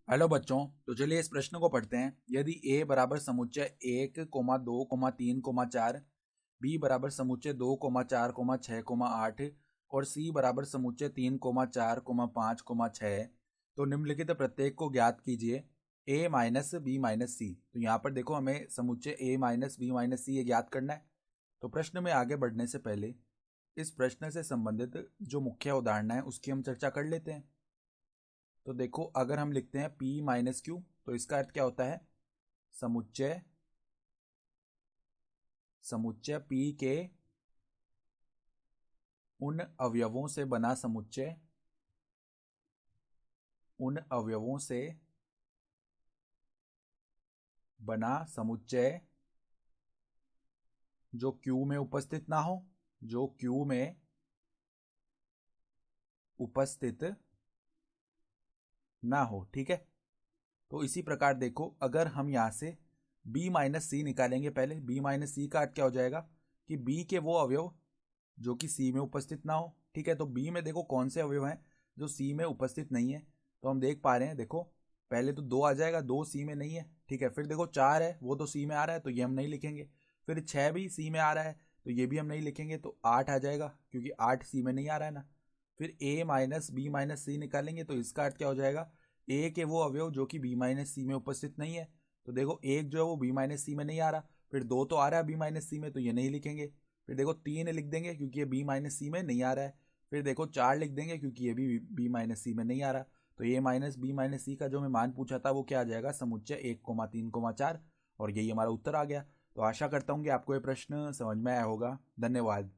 Hello बच्चों। तो चलिए इस प्रश्न को पढ़ते हैं। यदि a बराबर समुच्चय 1, 2, 3, 4, b बराबर समुच्चय 2, 4, 6, 8 और c बराबर समुच्चय 3, 4, 5, 6 तो निम्नलिखित प्रत्येक को ज्ञात कीजिए a माइनस बी माइनस सी। तो यहाँ पर देखो हमें समुच्चय a माइनस बी माइनस सी ये ज्ञात करना है। तो प्रश्न में आगे बढ़ने से पहले इस प्रश्न से संबंधित जो मुख्य उदाहरण है उसकी हम चर्चा कर लेते हैं। तो देखो अगर हम लिखते हैं p माइनस क्यू तो इसका अर्थ क्या होता है? समुच्चय समुच्चय p के उन अवयवों से बना समुच्चय उन अवयवों से बना समुच्चय जो Q में उपस्थित ना हो, जो Q में उपस्थित ना हो। ठीक है। तो इसी प्रकार देखो अगर हम यहाँ से b माइनस सी निकालेंगे, पहले b माइनस सी का अर्थ क्या हो जाएगा कि b के वो अवयव जो कि c में उपस्थित ना हो। ठीक है। तो b में देखो कौन से अवयव हैं जो c में उपस्थित नहीं है। तो हम देख पा रहे हैं, देखो पहले तो 2 आ जाएगा, 2 c में नहीं है। ठीक है। फिर देखो 4 है, वो तो c में आ रहा है तो ये हम नहीं लिखेंगे। फिर 6 भी c में आ रहा है तो ये भी हम नहीं लिखेंगे। तो 8 आ जाएगा क्योंकि 8 c में नहीं आ रहा है ना। फिर a माइनस बी माइनस सी निकालेंगे तो इसका अर्थ क्या हो जाएगा, a के वो अवयव जो कि b माइनस सी में उपस्थित नहीं है। तो देखो एक जो है वो b माइनस सी में नहीं आ रहा, फिर 2 तो आ रहा है b माइनस सी में तो ये नहीं लिखेंगे। फिर देखो 3 लिख देंगे क्योंकि ये b माइनस सी में नहीं आ रहा है। फिर देखो 4 लिख देंगे क्योंकि ये भी b माइनस सी में नहीं आ रहा। तो a माइनस बी माइनस सी का जो मैं मान पूछा था वो क्या आ जाएगा, समुच्चय 1, 3, 4। और यही हमारा उत्तर आ गया। तो आशा करता हूँ कि आपको ये प्रश्न समझ में आया होगा। धन्यवाद।